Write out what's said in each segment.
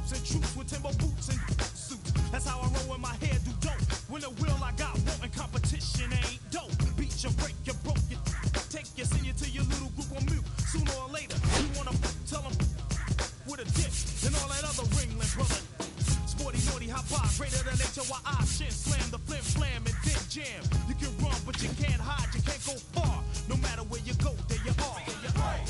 troops and troops with timber boots and suits. That's how I roll in my hair, do dope. When the will I got wanting competition ain't dope. Beat you, break you, broke you, take you, send you to your little group on mute. Sooner or later, you wanna tell them with a dip and all that other ringling, brother. Sporty, naughty, hot pop, greater than HOI, shin, slam the flim, flam, and then jam. You can run, but you can't hide, you can't go far. No matter where you go, there you are. There you are.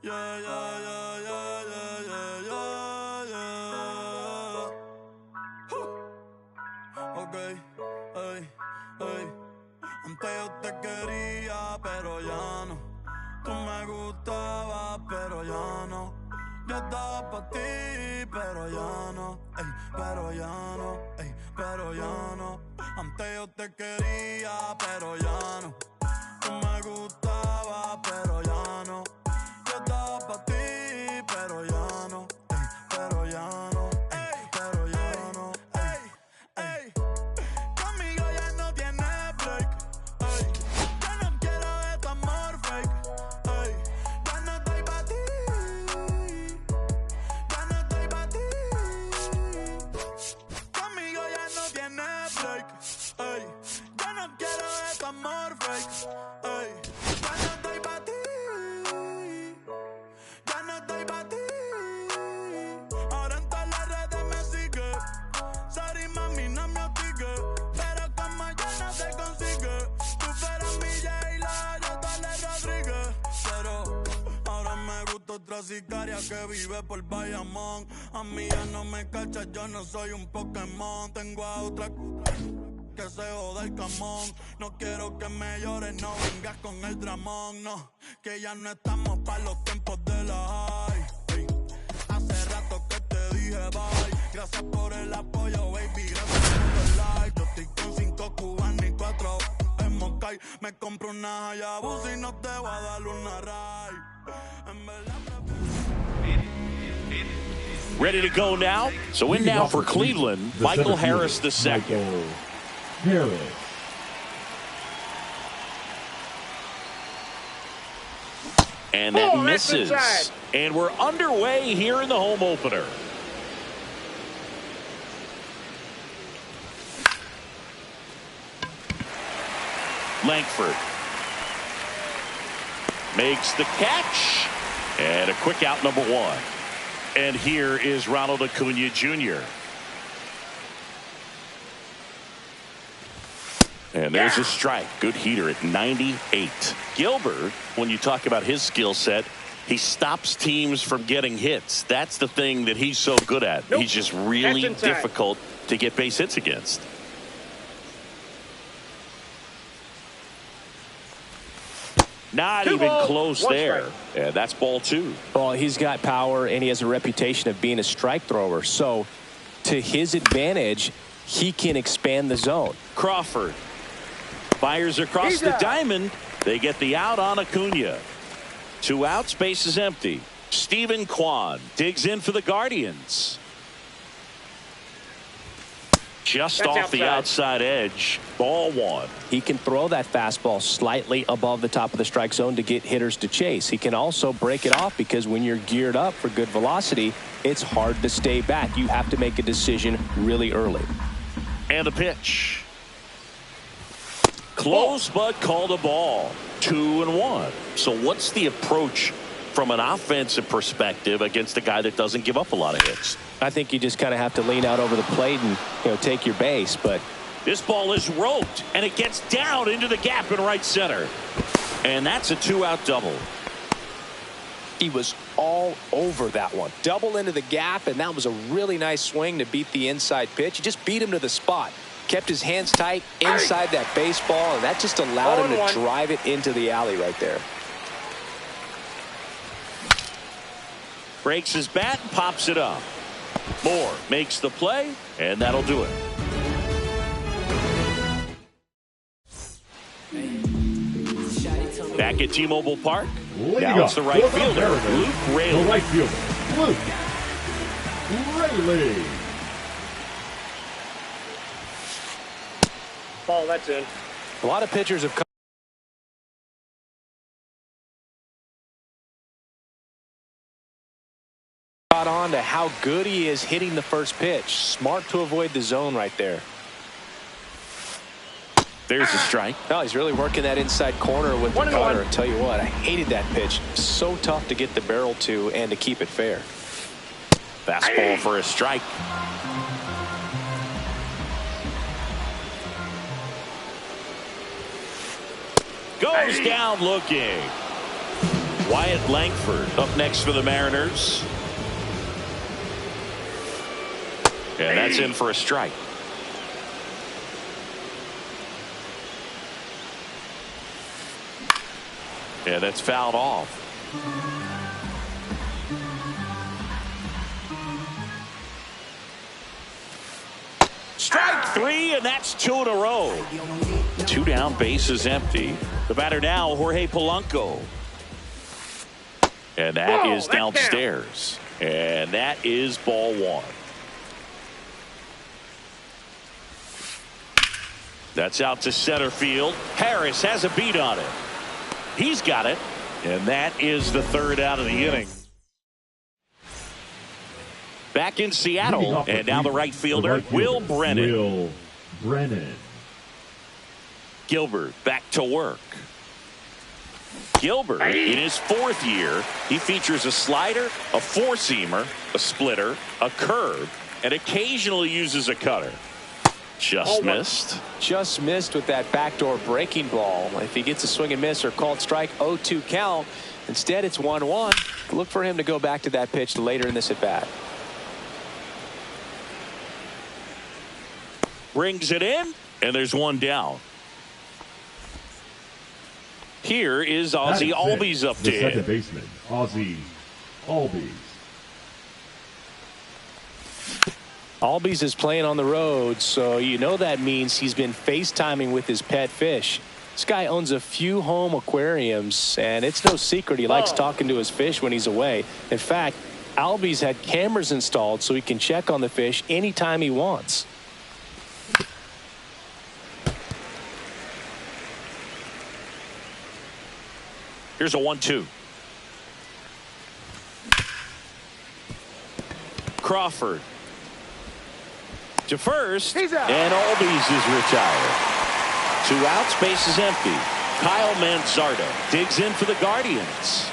Yeah, yeah, yeah, yeah, yeah, yeah, yeah, yeah. Ok, ey, ey. Antes yo te quería, pero ya no. Tú me gustabas, pero ya no. Yo estaba pa' ti, pero ya no. Ey, pero ya no, ey, pero ya no. Antes yo te quería, pero ya no. Tú me gustabas, pero ya no. Yo estaba pa' ti, pero ya no, ey, pero ya no, ey, pero ya no, ey, ey. Conmigo ya no tienes break, ey. Ya no quiero de tu amor fake, ey. Ya no estoy pa' ti, ya no estoy pa' ti. Conmigo ya no tienes break, ey. Ya no quiero de tu amor fake, ey. Ya no estoy pa' ti. Ya no estoy pa' ti. Ahora en todas las redes me sigue. Sorry mami, no me hostigue. Pero como ya no te consigue. Tú fueras mi J-Lo, yo Dale Rodríguez. Pero ahora me gusta otra sicaria que vive por Bayamón. A mí ya no me cachas, yo no soy un Pokémon. Tengo a otra que se joda el camón. No quiero que me llores, no vengas con el dramón, no. Que ya no estamos pa' los tiempos de la high. Ey. Hace rato que te dije bye. Gracias por el apoyo, baby, gracias por el like. Yo estoy con 5 cubanos y 4 en Moscay. Me compro una Hayabusa y no te voy a dar una ray. En verdad Ready to go now. So in now for Cleveland, Michael Harris II. Harris. And that misses. And we're underway here in the home opener. Langford makes the catch. And a quick out, number one. And here is Ronald Acuna Jr. And there's a strike. Good heater at 98. Gilbert, when you talk about his skill set, he stops teams from getting hits. That's the thing that he's so good at. He's just really difficult to get base hits against. Not even close there. Yeah, that's ball 2. Well, he's got power, and he has a reputation of being a strike thrower. So, to his advantage, he can expand the zone. Crawford fires across the diamond. They get the out on Acuna. 2 outs, base is empty. Stephen Kwan digs in for the Guardians. Just off the outside edge. Ball 1. He can throw that fastball slightly above the top of the strike zone to get hitters to chase. He can also break it off because when you're geared up for good velocity, it's hard to stay back. You have to make a decision really early. And a pitch. Close, but called a ball. 2-1. So what's the approach from an offensive perspective against a guy that doesn't give up a lot of hits? I think you just kind of have to lean out over the plate and take your base. But this ball is roped, and it gets down into the gap in right center. And that's a 2-out double. He was all over that one. Double into the gap, and that was a really nice swing to beat the inside pitch. He just beat him to the spot. Kept his hands tight inside that baseball, and that just allowed him to drive it into the alley right there. Breaks his bat and pops it up. Moore makes the play, and that'll do it. Back at T-Mobile Park. Now it's the right fielder, Luke Raley. The right fielder, Luke Raley. Ball, that's in. A lot of pitchers have caught on to how good he is hitting the first pitch. Smart to avoid the zone right there. There's a strike. No, he's really working that inside corner with the cutter. I'll tell you what, I hated that pitch. So tough to get the barrel to and to keep it fair. Fastball for a strike. Goes down looking. Wyatt Langford up next for the Mariners. And that's in for a strike. Yeah, that's fouled off. Strike 3, and that's 2 in a row. 2 down, base is empty. The batter now, Jorge Polanco. And that is downstairs. And that is ball 1. That's out to center field. Harris has a beat on it. He's got it. And that is the 3rd out of the inning. Back in Seattle. And now the right fielder, Will Brennan. Will Brennan. Gilbert back to work. Gilbert, in his 4th year, he features a slider, a 4-seamer, a splitter, a curve, and occasionally uses a cutter. Just missed. Just missed with that backdoor breaking ball. If he gets a swing and miss or called strike, 0-2 count. Instead, it's 1-1. Look for him to go back to that pitch later in this at bat. Brings it in, and there's 1 down. Here is Ozzie Albies up the there. second baseman, Ozzie Albies. Albies is playing on the road, so you know that means he's been FaceTiming with his pet fish. This guy owns a few home aquariums, and it's no secret he likes talking to his fish when he's away. In fact, Albies had cameras installed so he can check on the fish anytime he wants. Here's a 1-2. Crawford to first, and Albies is retired. 2 outs, base is empty. Kyle Manzardo digs in for the Guardians.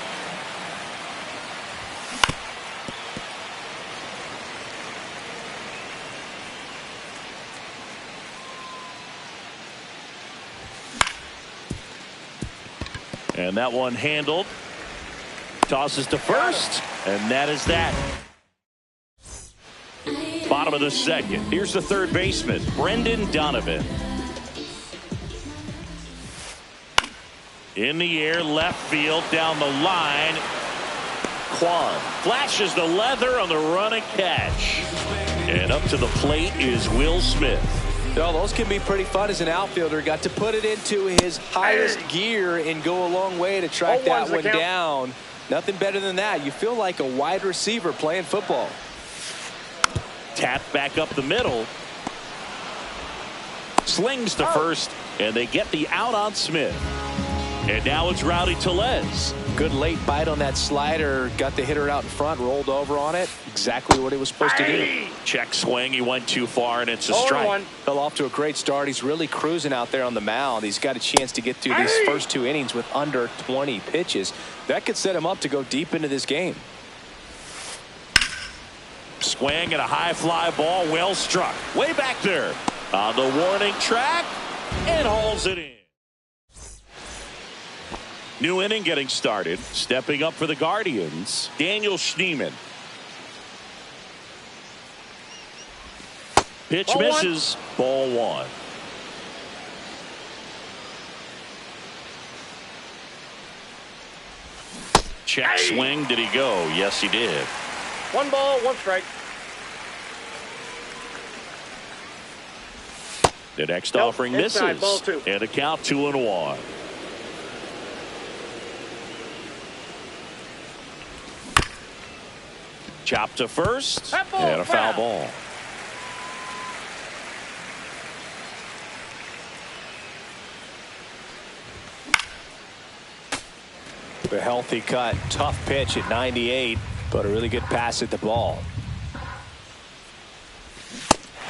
And that one handled. Tosses to first. And that is that. Bottom of the second. Here's the third baseman, Brendan Donovan. In the air, left field, down the line. Kwan flashes the leather on the run and catch. And up to the plate is Will Smith. Well, those can be pretty fun as an outfielder. Got to put it into his highest gear and go a long way to track that one down. Nothing better than that. You feel like a wide receiver playing football. Tapped back up the middle. Slings to first, and they get the out on Smith. And now it's Rowdy Tellez. Good late bite on that slider. Got the hitter out in front, rolled over on it. Exactly what he was supposed to do. Check swing. He went too far, and it's a strike. Fell off to a great start. He's really cruising out there on the mound. He's got a chance to get through these first 2 innings with under 20 pitches. That could set him up to go deep into this game. Swing and a high fly ball, well struck. Way back there on the warning track, and hauls it in. New inning getting started. Stepping up for the Guardians, Daniel Schneemann. Pitch misses. Ball one. Check swing. Did he go? Yes, he did. 1 ball, 1 strike. The next offering misses. Ball 2. And a count 2-1. Chop to first. And a foul ball. A healthy cut. Tough pitch at 98. But a really good pass at the ball.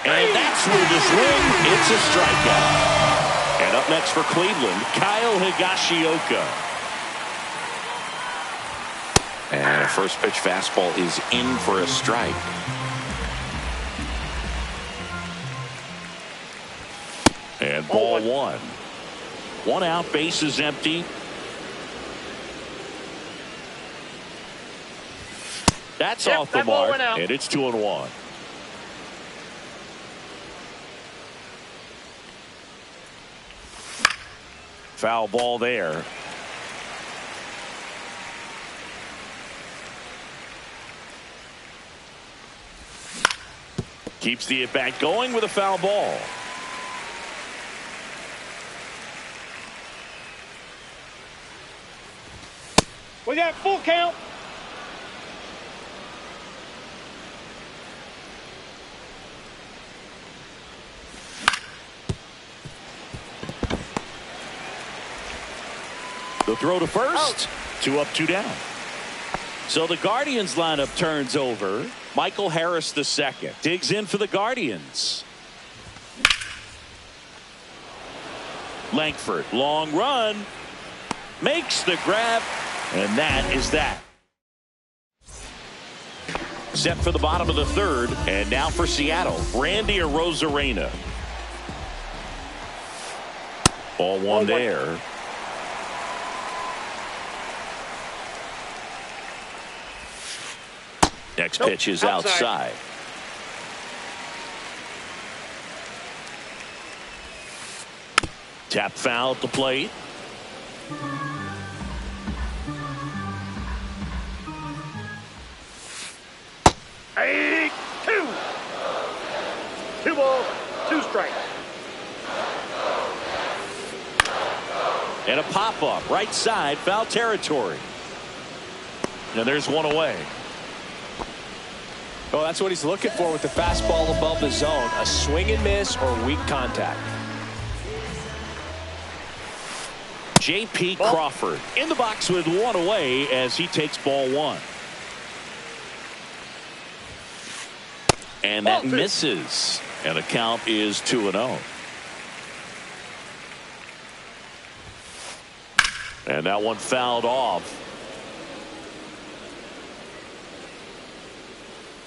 And that's where this ring. It's a strikeout. And up next for Cleveland, Kyle Higashioka. And a first pitch fastball is in for a strike. And ball one. 1 out, base is empty. That's off the mark, and it's 2-1. Foul ball there. Keeps the at-bat going with a foul ball. We got full count. The throw to first. 2 up, 2 down. So the Guardians lineup turns over. Michael Harris II digs in for the Guardians. Langford, long run, makes the grab, and that is that. Set for the bottom of the third, and now for Seattle, Randy Arozarena. Ball one there. Next pitch is outside. Tap foul at the plate. Hey, 2. 2 balls, 2 strikes. And a pop-up right side, foul territory. Now there's one away. Oh, that's what he's looking for with the fastball above the zone. A swing and miss or weak contact. J.P. Crawford in the box with one away as he takes ball one. And that misses. And the count is 2-0. And that one fouled off.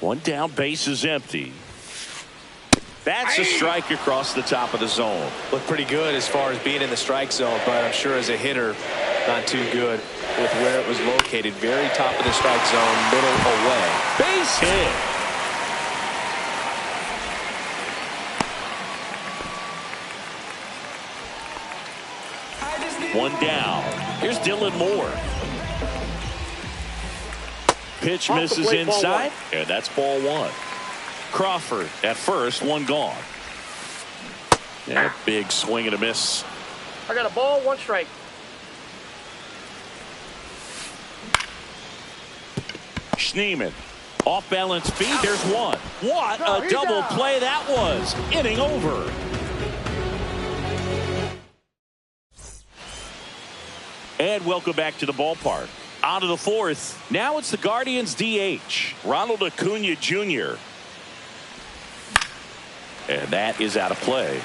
One down, base is empty. That's a strike across the top of the zone. Looked pretty good as far as being in the strike zone, but I'm sure as a hitter, not too good with where it was located. Very top of the strike zone, middle away. Base hit. One down. Here's Dylan Moore. Pitch misses inside, and that's ball one. Crawford at first, one gone. Yeah, big swing and a miss. I got a ball, 1 strike. Schneemann. Off balance feet. There's one. What a double play that was. Inning over. And welcome back to the ballpark. On to the fourth. Now it's the Guardians DH, Ronald Acuna Jr. And that is out of play.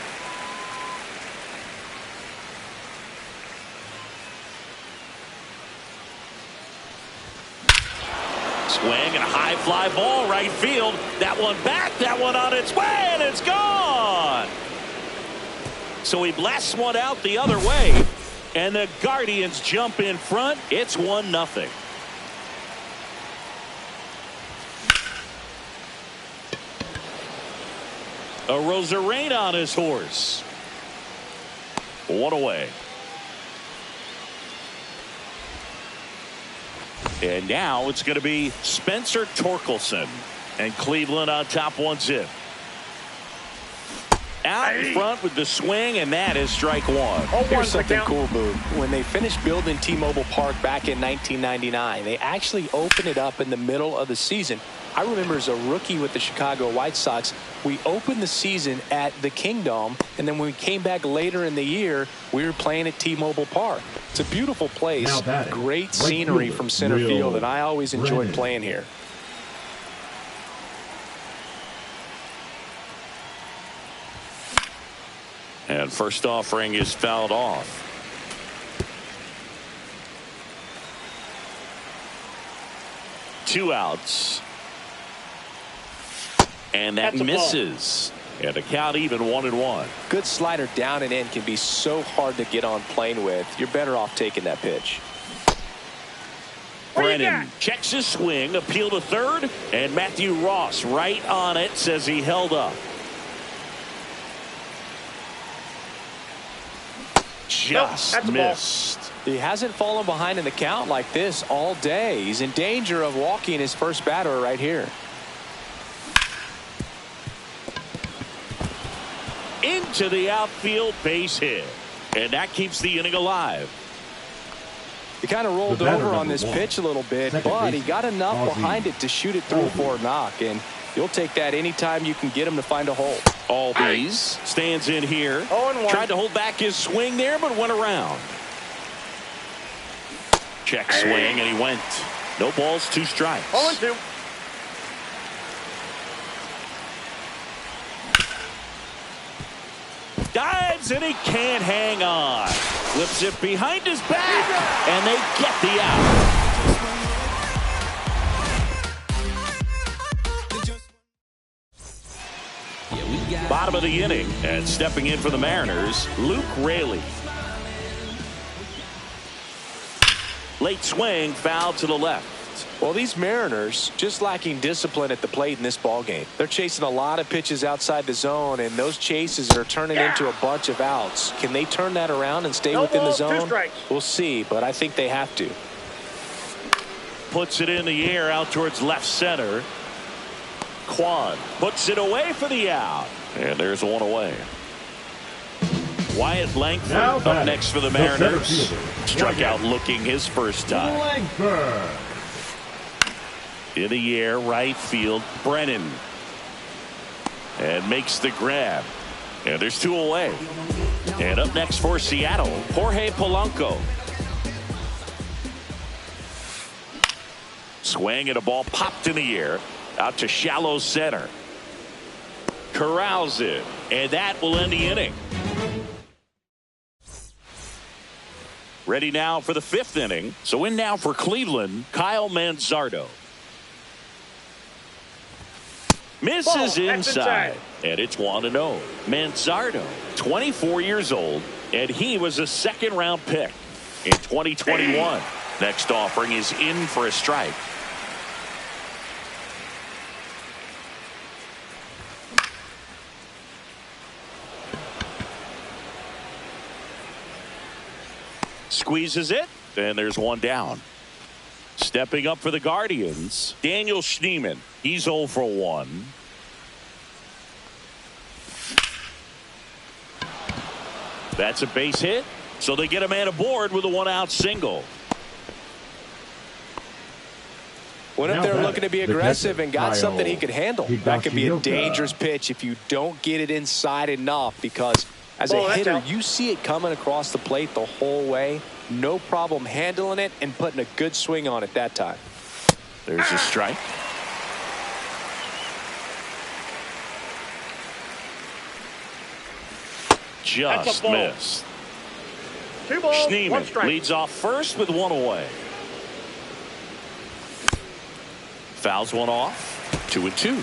Swing and a high fly ball right field. That one back, that one on its way, and it's gone. So he blasts one out the other way. And the Guardians jump in front. It's 1-0. Arozarena on his horse. 1 away. And now it's going to be Spencer Torkelson. And Cleveland on top 1-0. Out in front with the swing, and that is strike one. Here's something cool, Boo. When they finished building T-Mobile Park back in 1999, they actually opened it up in the middle of the season. I remember as a rookie with the Chicago White Sox, we opened the season at the Kingdome, and then when we came back later in the year, we were playing at T-Mobile Park. It's a beautiful place, great scenery from center field, and I always enjoyed playing here. And first offering is fouled off. Two outs. And that misses. And the count even 1-1. Good slider down and in can be so hard to get on plane with. You're better off taking that pitch. Brennan checks his swing, appeal to third, and Matthew Ross right on it, says he held up. Just missed. He hasn't fallen behind in the count like this all day. He's in danger of walking his first batter right here. Into the outfield, base hit. And that keeps the inning alive. He kind of rolled over on this pitch a little bit, but he got enough behind it to shoot it through for a knock. And you'll take that anytime you can get him to find a hole. Albies stands in here. Tried to hold back his swing there, but went around. Check swing, and he went. No balls, 2 strikes. 0-2. Dives, and he can't hang on. Flips it behind his back, and they get the out. Bottom of the inning, and stepping in for the Mariners, Luke Raley. Late swing, foul to the left. Well, these Mariners just lacking discipline at the plate in this ballgame. They're chasing a lot of pitches outside the zone, and those chases are turning into a bunch of outs. Can they turn that around and stay within the zone? We'll see, but I think they have to. Puts it in the air out towards left center. Kwan puts it away for the out. And there's 1 away. Wyatt Langford up next for the Mariners. Struck out looking his first time. Langford. In the air, right field, Brennan. And makes the grab. And there's 2 away. And up next for Seattle, Jorge Polanco. Swing and a ball popped in the air. Out to shallow center. Corrals it. And that will end the inning. Ready now for the 5th inning. So in now for Cleveland, Kyle Manzardo. Misses inside. And it's 1-0. Manzardo, 24 years old, and he was a 2nd-round pick. in 2021. Next offering is in for a strike. Squeezes it, and there's one down. Stepping up for the Guardians, Daniel Schneemann. He's 0 for 1. That's a base hit, so they get a man aboard with a 1-out single. Went up there looking to be aggressive and got something he could handle. That could be a dangerous pitch if you don't get it inside enough, because as a hitter, you see it coming across the plate the whole way. No problem handling it and putting a good swing on it that time. There's a strike. Just missed. 2 balls, 1 Schneemann strike. leads off first with 1 away. Fouls one off. 2-2.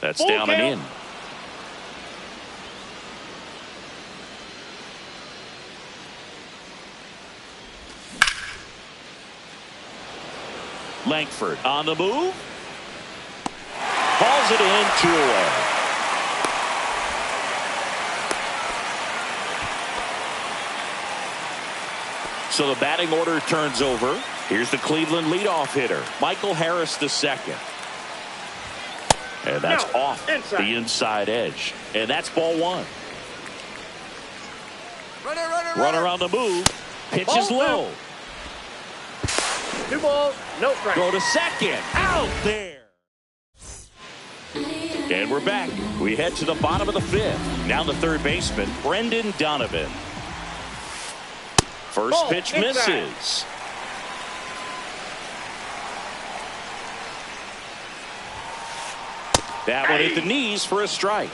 That's Full down count. and in. Langford on the move. Hauls it in, 2 away. So the batting order turns over. Here's the Cleveland leadoff hitter, Michael Harris II. And that's off the inside edge. And that's ball 1. Runner on the move. Pitches low. 2 balls, no strike. Go to second. Out there. And we're back. We head to the bottom of the 5th. Now the third baseman, Brendan Donovan. First pitch misses. That one hit the knees for a strike.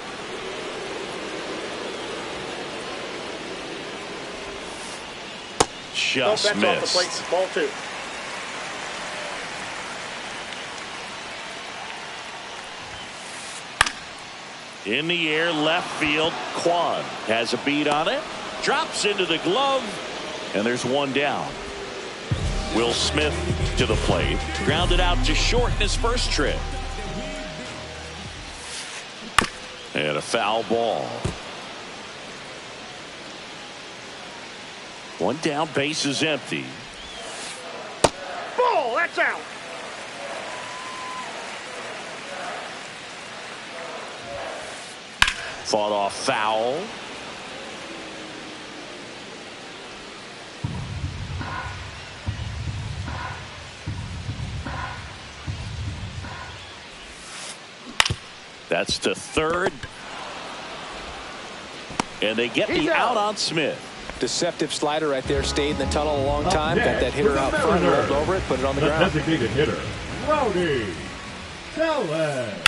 Just Off the plate. missed. Ball 2. In the air, left field. Kwan has a beat on it. Drops into the glove. And there's one down. Will Smith to the plate. Grounded out to short in his first trip. And a foul ball. One down, base is empty. Ball, that's out. Fought off foul. That's to third. And they get the out on Smith. Deceptive slider right there. Stayed in the tunnel a long time. Got that hitter out front, rolled over it, put it on the ground. Designated hitter, Rowdy Tellez.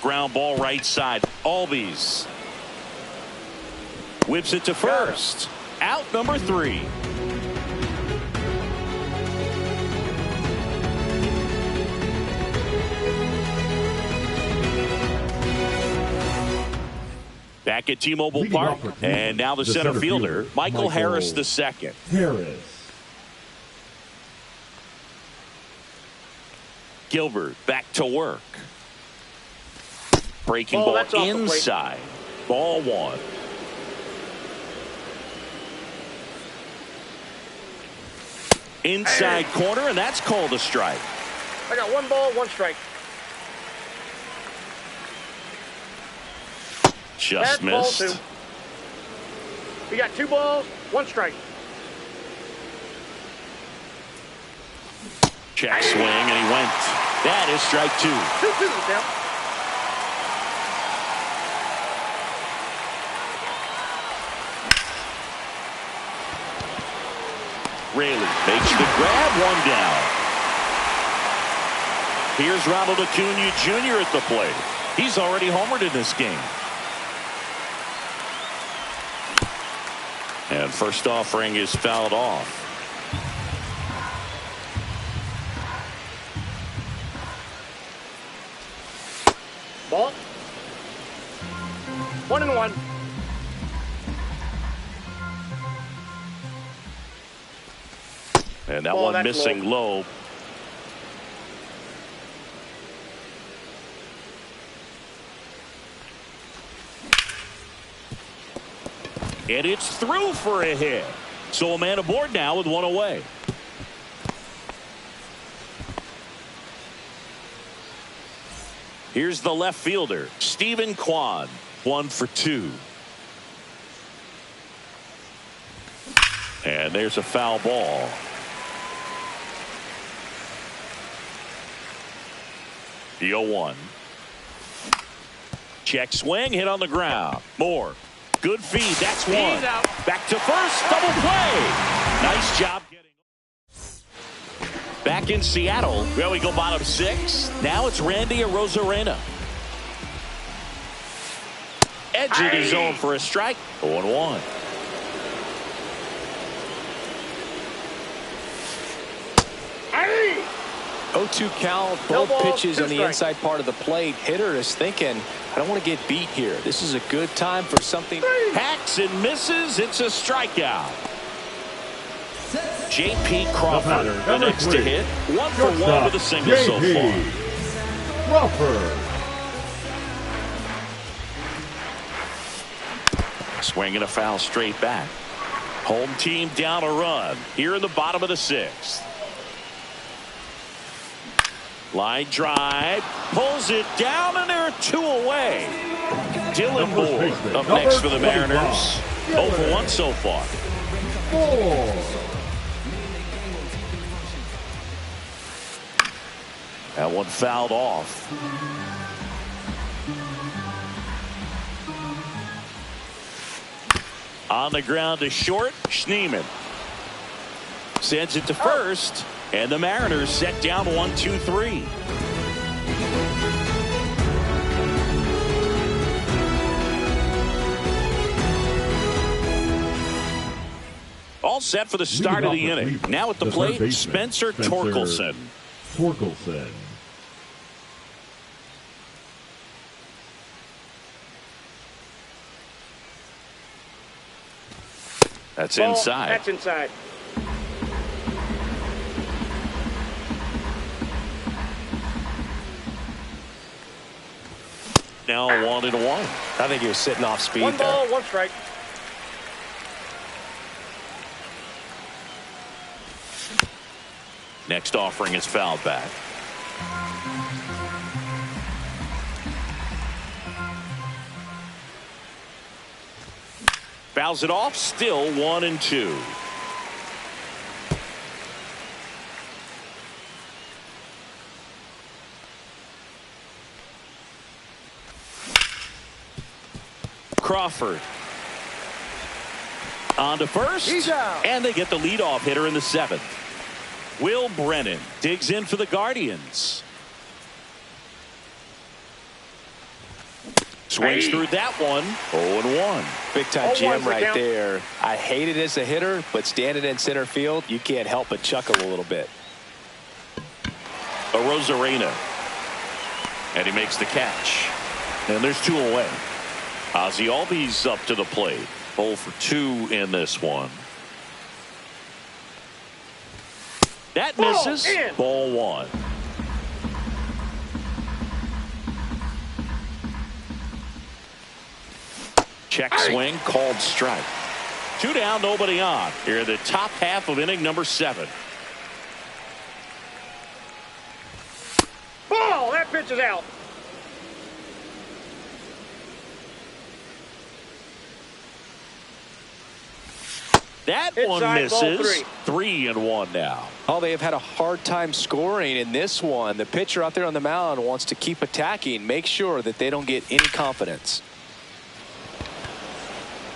Ground ball right side. Albies whips it to first. Out number 3. Back at T-Mobile Leading Park, off for and now the center fielder, Michael Harris II. Harris. Gilbert back to work. Breaking Oh, ball that's off the plate. inside. Ball 1. Inside corner, and that's called a strike. I got 1 ball, 1 strike. Just That's ball missed. 2. We got 2 balls, 1 strike. Check swing, and he went. That is strike 2. 2-2 down. Raley makes the grab, 1 down. Here's Ronald Acuna Jr. at the plate. He's already homered in this game. And first offering is fouled off. Ball. 1-1. And that Oh, one that's missing low. And it's through for a hit. So a man aboard now with one away. Here's the left fielder, Stephen Kwan, 1 for 2. And there's a foul ball. The 0-1. Check swing, hit on the ground. Moore. Good feed. That's one. He's out. Back to first. Double play. Nice job getting. Back in Seattle. Well, we go bottom 6. Now it's Randy Arozarena. Edging his zone for a strike. 0-1. Hey! 0-2 count, both pitches on the inside part of the plate. Hitter is thinking, I don't want to get beat here. This is a good time for something. Hacks and misses. It's a strikeout. J.P. Crawford, the next to hit. 1 for 1 with a single so far. Crawford. Swing and a foul straight back. Home team down a run here in the bottom of the 6th. Line drive, pulls it down, and there are 2 away. Dylan Moore up next for the Mariners. 0 for 1 so far. 4. That one fouled off. On the ground to short, Schneemann sends it to first. And the Mariners set down 1-2-3. All set for the start of the inning. Now at the plate, Spencer Torkelson. That's Ball. inside. That's inside. Now 1-1. I think he was sitting off speed 1 there. ball, 1 strike. Next offering is fouled back. Fouls it off, still 1-2. Crawford on to first. He's out. And they get the leadoff hitter in the 7th. Will Brennan digs in for the Guardians. Swings through that one. 0-1. Big time 0-1 jam for right count. there. I hate it as a hitter, but standing in center field, you can't help but chuckle a little bit. Arozarena. And he makes the catch. And there's 2 away. Ozzie Albies up to the plate. 0 for 2 in this one. That misses. Ball 1. Check swing, called strike. 2 down, nobody on. Here in the top half of inning number 7. Ball! That pitch is out. That Inside, one ball misses. 3. 3-1 now. Oh, they have had a hard time scoring in this one. The pitcher out there on the mound wants to keep attacking, make sure that they don't get any confidence.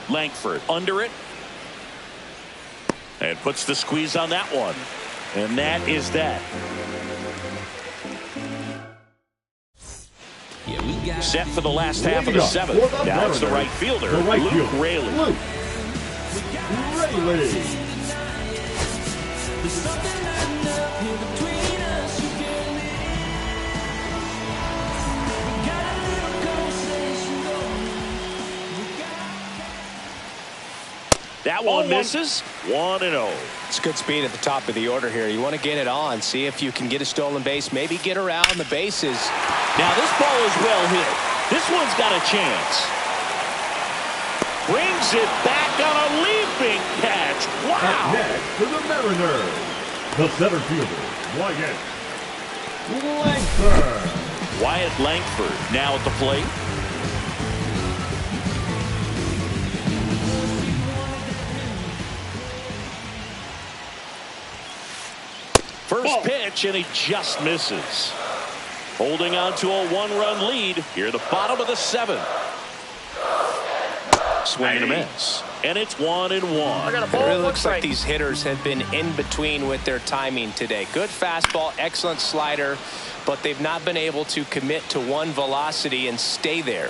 Langford under it. And puts the squeeze on that one. And that is that. Set for the last half of the 7th. Now it's the right fielder, Luke Raley. That one misses. 1-0. It's good speed at the top of the order here. You want to get it on, see if you can get a stolen base, maybe get around the bases. Now this ball is well hit. This one's got a chance. Brings it back on a leaping catch. Up Wow. next for the Mariners, the center fielder, Wyatt Langford. Wyatt Langford now at the plate. First pitch, and he just misses. Holding on to a one-run lead here at the bottom of the 7th. Swing and a miss. And it's 1-1. It really looks like these hitters have been in between with their timing today. Good fastball, excellent slider, but they've not been able to commit to one velocity and stay there.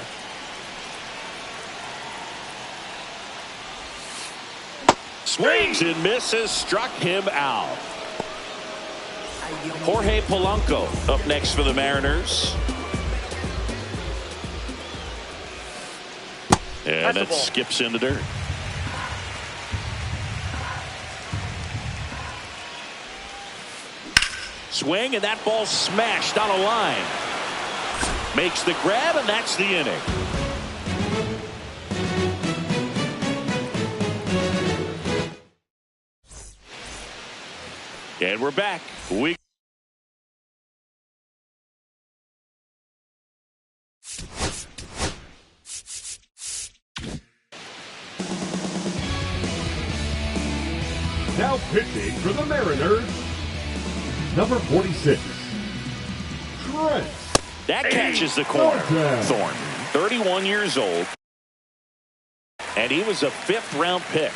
Swings and misses, struck him out. Jorge Polanco up next for the Mariners. And that skips into dirt. Swing, and that ball smashed on a line. Makes the grab, and that's the inning. And we're back. Now pitching for the Mariners, number 46, Trent. That catches the corner. Thornton. 31 years old. And he was a 5th-round pick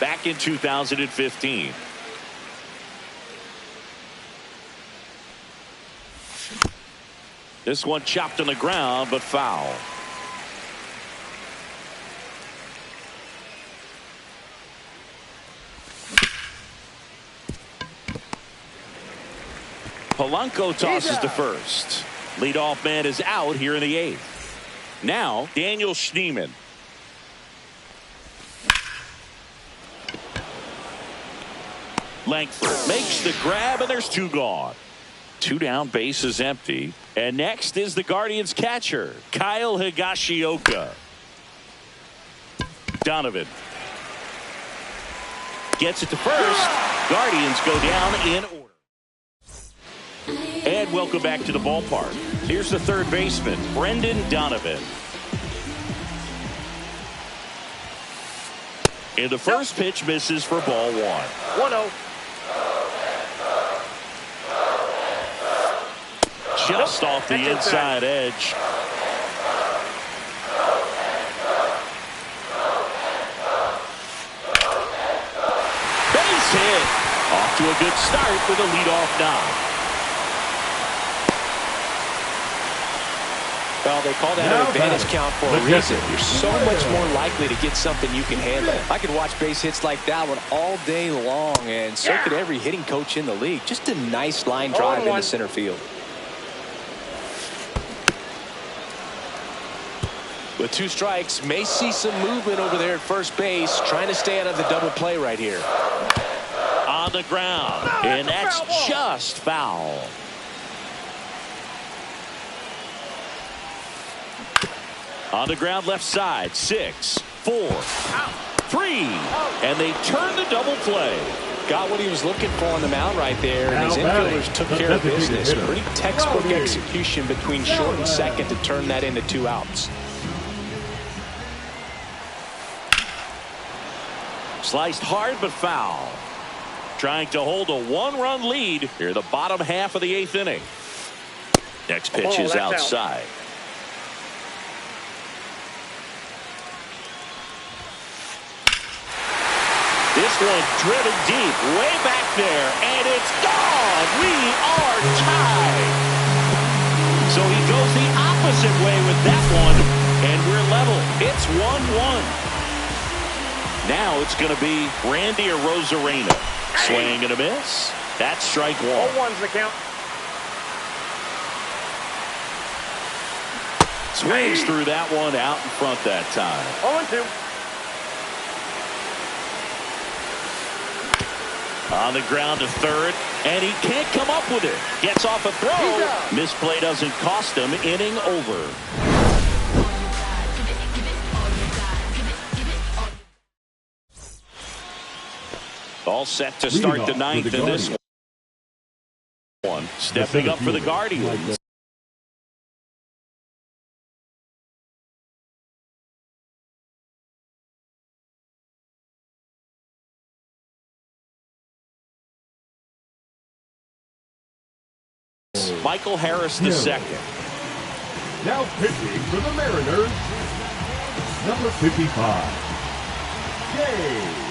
back in 2015. This one chopped on the ground, but foul. Polanco tosses to first. Leadoff man is out here in the 8th. Now, Daniel Schneemann. Langford makes the grab, and there's 2 gone. 2 down, base is empty. And next is the Guardians catcher, Kyle Higashioka. Donovan gets it to first. Guardians go down in order. And welcome back to the ballpark. Here's the third baseman, Brendan Donovan. And the first pitch misses for ball 1. 1-0. Just off the inside edge. Base hit. Off to a good start with a leadoff knock. Well, they call that an advantage count for a reason. You're so much more likely to get something you can handle. I could watch base hits like that one all day long, and so could every hitting coach in the league. Just a nice line drive into center field. With 2 strikes, may see some movement over there at first base, trying to stay out of the double play right here. On the ground, and that's just foul. On the ground left side, 6, 4, 3, and they turn the double play. Got what he was looking for on the mound right there, and his infielders took care of business. Pretty textbook execution between short and second to turn that into 2 outs. Sliced hard but foul. Trying to hold a 1-run lead here the bottom half of the 8th inning. Next pitch is outside. This one driven deep, way back there, and it's gone. We are tied. So he goes the opposite way with that one, and we're level. It's 1-1. Now it's going to be Randy Arozarena. Swing and a miss. That's strike 1. 0-1's the count. Swings through that one out in front that time. 0-2. On the ground to third, and he can't come up with it. Gets off a throw. Misplay doesn't cost him. Inning over. All set to start the ninth in this one. Stepping up for the Guardians. Michael Harris II. Now pitching for the Mariners, number 55, Jay.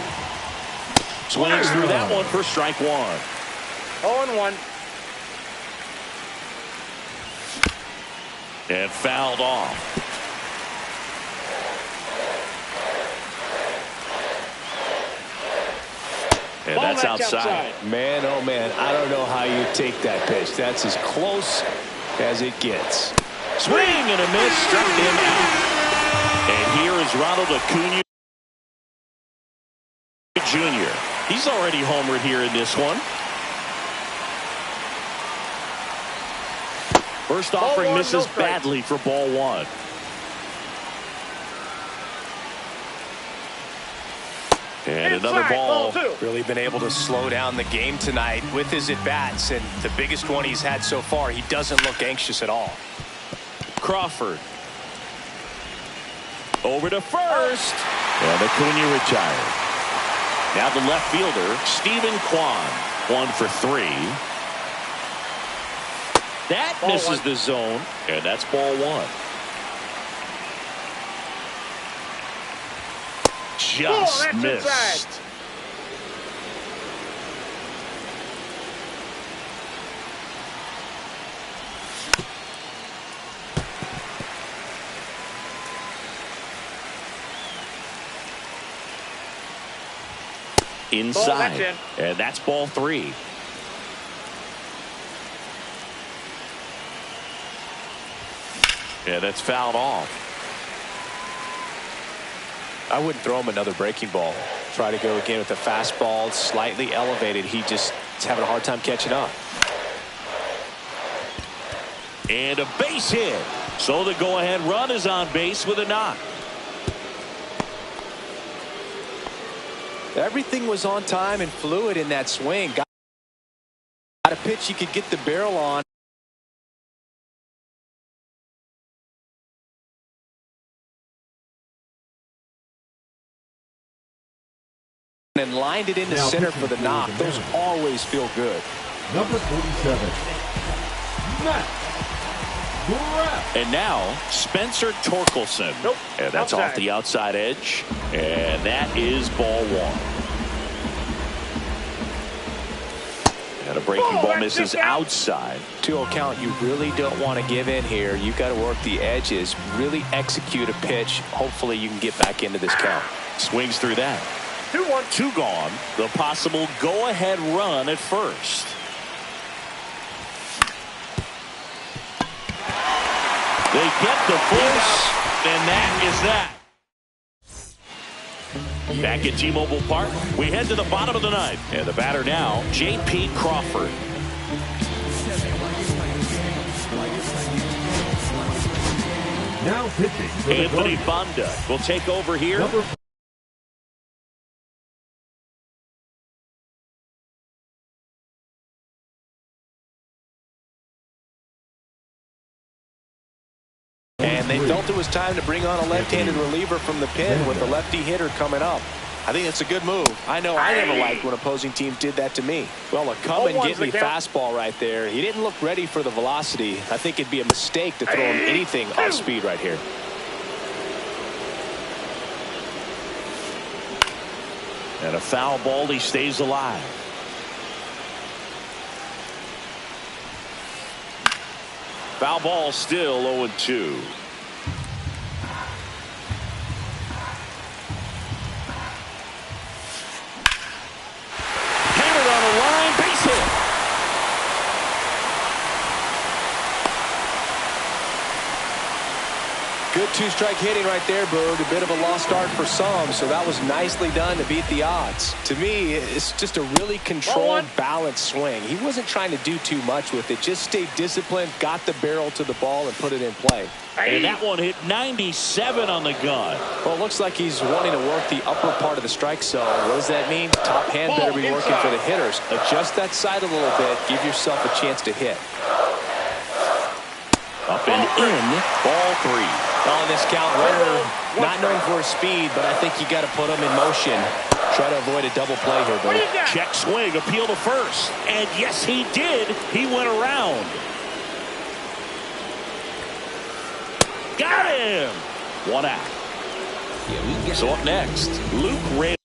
Swings through that one for strike one. 0-1. And fouled off. And that's outside. Man, oh man, I don't know how you take that pitch. That's as close as it gets. Swing and a miss, struck him out. And here is Ronald Acuna Jr. He's already homered here in this one. First offering misses badly for ball one. And another ball. Really been able to slow down the game tonight with his at-bats, and the biggest one he's had so far. He doesn't look anxious at all. Crawford. Over to first. And Acuna retired. Now the left fielder, Stephen Kwan. 1 for 3. That misses the zone. And that's ball one. Just missed. Inside. Inside. And that's ball 3. Yeah, that's fouled off. I wouldn't throw him another breaking ball. Try to go again with the fastball, slightly elevated. He's having a hard time catching up. And a base hit. So the go-ahead run is on base with a knock. Everything was on time and fluid in that swing. Got a pitch you could get the barrel on. And lined it into center for the knock. Those always feel good. Number 47, Matt Graff. And now Spencer Torkelson. Nope. And that's off the outside edge. And that is ball one. And a breaking ball misses outside. 2-0 count. You really don't want to give in here. You got to work the edges. Really execute a pitch. Hopefully you can get back into this count. Swings through that. 2-1. 2 gone. The possible go-ahead run at first. They get the force, and that is that. Back at T-Mobile Park, we head to the bottom of the ninth. And the batter now, J.P. Crawford. Now pitching for the Anthony Banda will take over here. And they felt it was time to bring on a left-handed reliever from the pen with the lefty hitter coming up. I think it's a good move. I know I never liked when opposing teams did that to me. Well, a come and get me fastball right there. He didn't look ready for the velocity. I think it'd be a mistake to throw him anything off speed right here. And a foul ball, he stays alive. Foul ball, still 0-2. Hammered on the line, base hit. Good two-strike hitting right there, Boog. A bit of a lost start for some, so that was nicely done to beat the odds. To me, it's just a really controlled, balanced swing. He wasn't trying to do too much with it. Just stayed disciplined, got the barrel to the ball, and put it in play. And that one hit 97 on the gun. Well, it looks like he's wanting to work the upper part of the strike zone. What does that mean? Top hand better be working for the hitters. Adjust that side a little bit. Give yourself a chance to hit. Up and in, ball 3. On this count, runner not known for his speed, but I think you got to put him in motion. Try to avoid a double play here, Bill. Check swing, appeal to first. And yes, he did. He went around. Got him. 1 out. So up next, Luke Ray.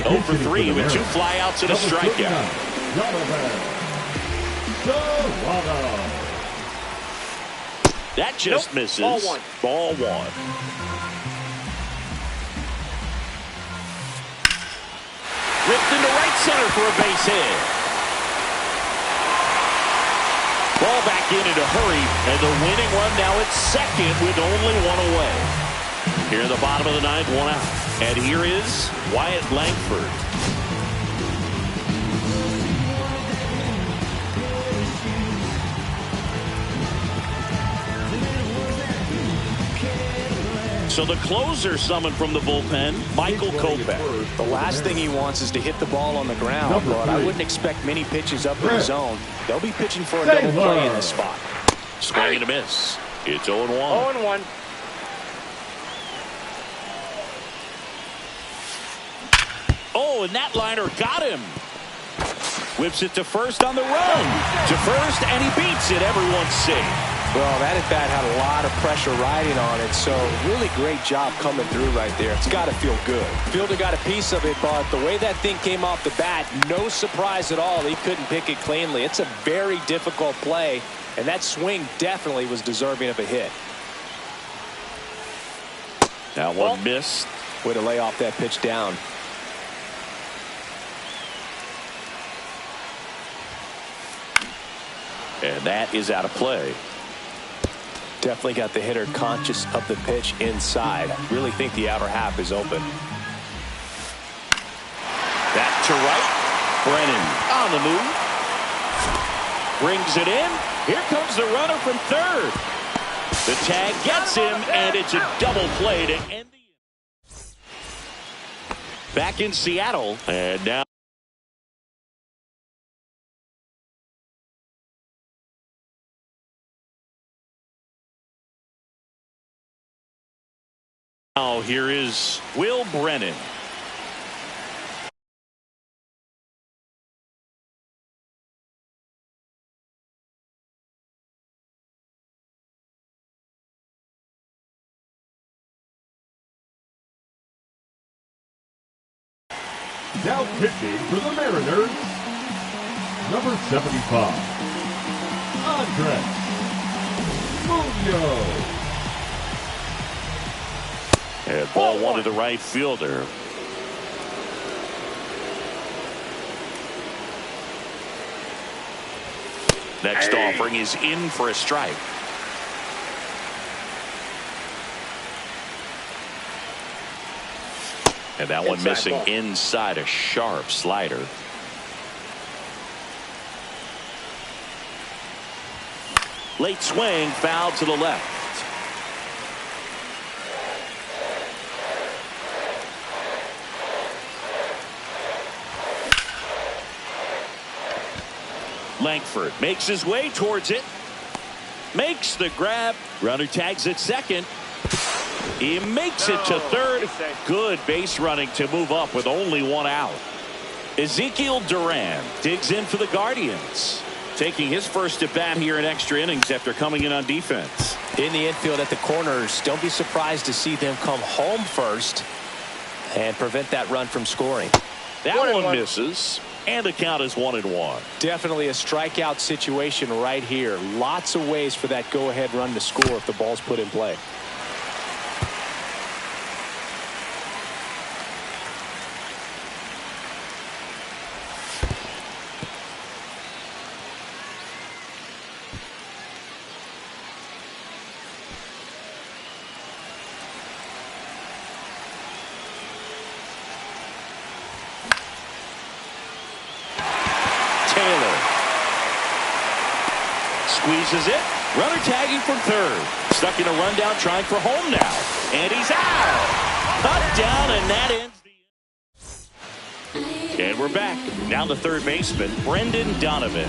Over 3 with 2 flyouts and a strikeout. That just misses. Ball 1. Ball 1. Ripped into right center for a base hit. Ball back in a hurry, and the winning run now at second with only 1 away. Here in the bottom of the 9th, 1 out. And here is Wyatt Langford. So the closer summoned from the bullpen, Michael Kopech. The last thing he wants is to hit the ball on the ground, but I wouldn't expect many pitches up in the zone. They'll be pitching for a double play in this spot. Swing and a miss. It's 0-1. 0-1. Oh, and that liner got him. Whips it to first on the run. To first, and he beats it. Everyone's safe. Well, that at-bat had a lot of pressure riding on it, so really great job coming through right there. It's got to feel good. Fielder got a piece of it, but the way that thing came off the bat, no surprise at all. He couldn't pick it cleanly. It's a very difficult play, and that swing definitely was deserving of a hit. That one missed. Way to lay off that pitch down. And that is out of play. Definitely got the hitter conscious of the pitch inside. Really think the outer half is open. Back to right. Brennan on the move. Brings it in. Here comes the runner from third. The tag gets him, and it's a double play to end the inning. Back in Seattle, and now here is Will Brennan. Now pitching for the Mariners, number 75, Andres Munoz. And ball 1 to the right fielder. Next offering is in for a strike. And that one missing inside, a sharp slider. Late swing, foul to the left. Langford makes his way towards it. Makes the grab. Runner tags at second. He makes it to third. Good base running to move up with only 1 out. Ezekiel Duran digs in for the Guardians, taking his first at bat here in extra innings after coming in on defense. In the infield at the corners, don't be surprised to see them come home first and prevent that run from scoring. That one misses, and the count is 1-1. Definitely a strikeout situation right here. Lots of ways for that go-ahead run to score if the ball's put in play. squeezes it. Runner tagging from third. Stuck in a rundown, trying for home now. And he's out. Cut down, and that ends the... And we're back. Now the third baseman, Brendan Donovan.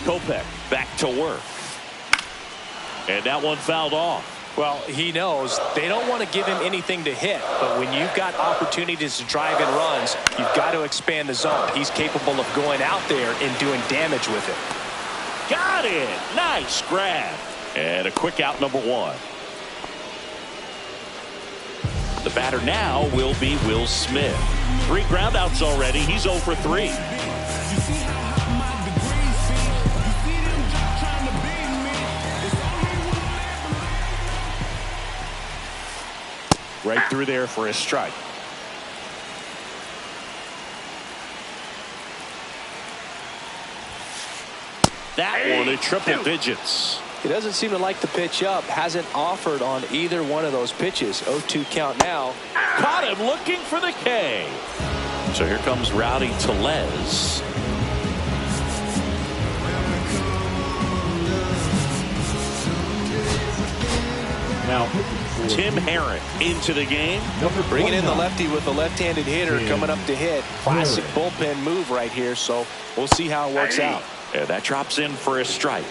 Kopech back to work. And that one fouled off. Well, he knows they don't want to give him anything to hit, but when you've got opportunities to drive in runs, you've got to expand the zone. He's capable of going out there and doing damage with it. Got it. Nice grab. And a quick out, number one. The batter now will be Will Smith. 3 groundouts already. He's 0 for 3. Right through there for a strike. That one at triple digits. He doesn't seem to like the pitch up. Hasn't offered on either one of those pitches. 0-2 count now. Caught him looking for the K. So here comes Rowdy Tellez. Now, Tim Herrick into the game. Bringing in the lefty with the left-handed hitter coming up to hit. Classic bullpen move right here, so we'll see how it works out. Yeah, that drops in for a strike.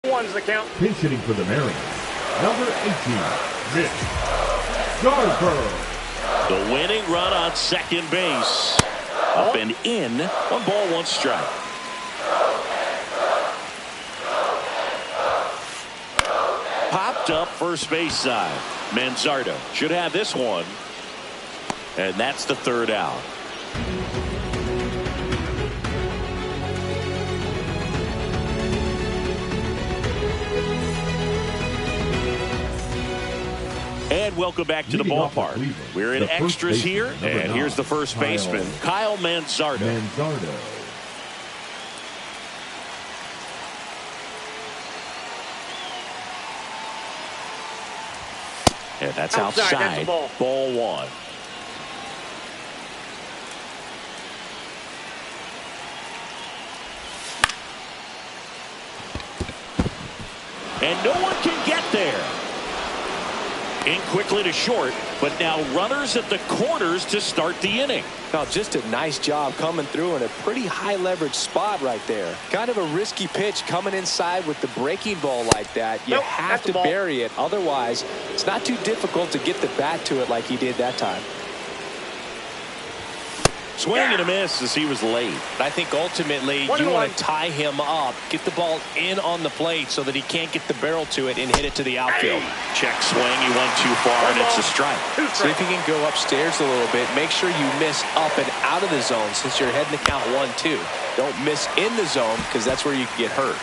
One's the count. pinch hitting for the Mariners, number 18, Mitch Garver. The winning run on second base. Up and in. 1 ball, 1 strike. Popped up first base side. Manzardo should have this one. And that's the 3rd out. And welcome back to the ballpark. We're in extras here, and here's the first baseman, Kyle Manzardo. And that's outside. That's ball 1. And no one can get there. In quickly to short, but now runners at the corners to start the inning. Now, just a nice job coming through in a pretty high leverage spot right there. Kind of a risky pitch coming inside with the breaking ball like that. You have to bury it. Otherwise, it's not too difficult to get the bat to it like he did that time. Swing and a miss as he was late. I think ultimately you want to tie him up, get the ball in on the plate so that he can't get the barrel to it and hit it to the outfield. Check swing. He went too far, and it's a strike. See if you can go upstairs a little bit. Make sure you miss up and out of the zone since you're heading to count 1-2. Don't miss in the zone because that's where you can get hurt.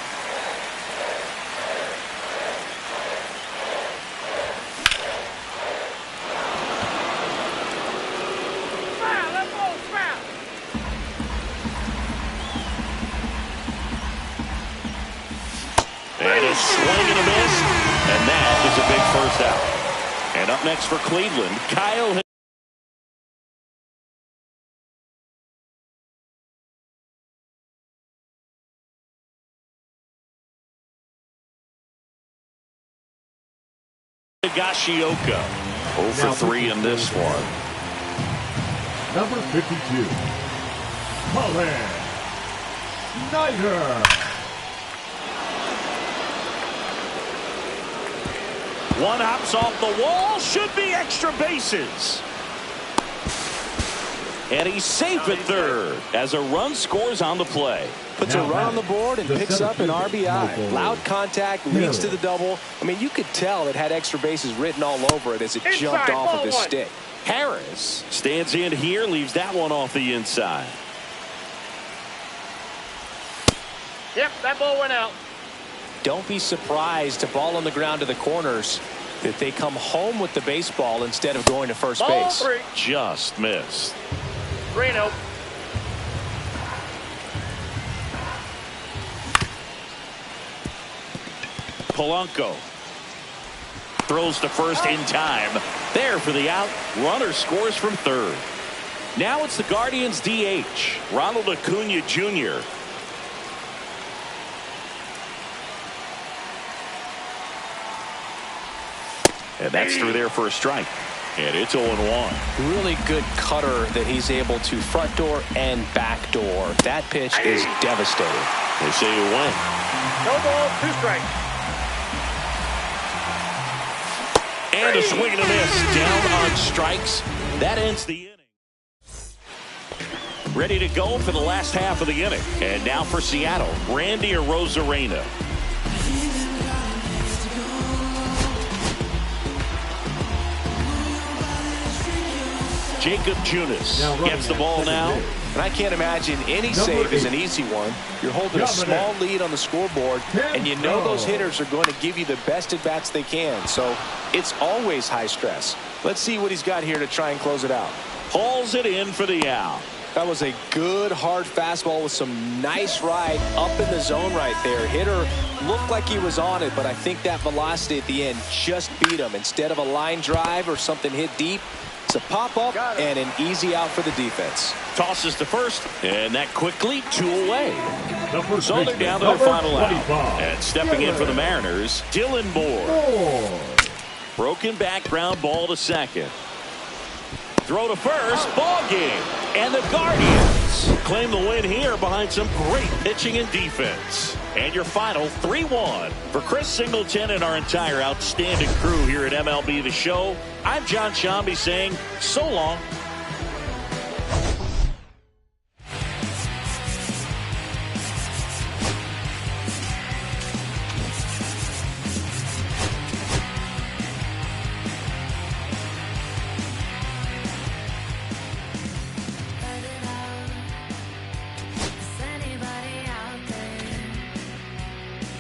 First out. And up next for Cleveland, Kyle Higashioka. 0 for 3 in this one. Number 52, Colin Snyder. One hops off the wall, should be extra bases. And he's safe at third as a run scores on the play. Puts a run on the board and picks up an RBI. Loud contact, leads to the double. I mean, you could tell it had extra bases written all over it as it jumped off of his stick. Harris stands in here, leaves that one off the inside. Yep, that ball went out. Don't be surprised to ball on the ground to the corners that they come home with the baseball instead of going to first base. 3. Just missed. 3-0. Polanco throws to first in time. There for the out. Runner scores from third. Now it's the Guardians DH, Ronald Acuna Jr. And that's through there for a strike. And it's 0-1. Really good cutter that he's able to front door and back door. That pitch is devastating. They say you win. No ball, 2 strikes. And a swing and a miss. Down on strikes. That ends the inning. Ready to go for the last half of the inning. And now for Seattle, Randy Arozarena. Jacob Junis gets the ball now. And I can't imagine any save is an easy one. You're holding a small lead on the scoreboard, and you know those hitters are going to give you the best at-bats they can. So it's always high stress. Let's see what he's got here to try and close it out. Hauls it in for the out. That was a good hard fastball with some nice ride up in the zone right there. Hitter looked like he was on it, but I think that velocity at the end just beat him. Instead of a line drive or something hit deep, it's a pop-up and an easy out for the defense. Tosses to first, and that quickly 2 away. So they're down to Number their final 25. out. And stepping in for the Mariners, Dylan Moore. Broken back ground ball to second. Throw to first, ball game. And the Guardians claim the win here behind some great pitching and defense. And your final 3-1. For Chris Singleton and our entire outstanding crew here at MLB The Show, I'm John Shambi saying so long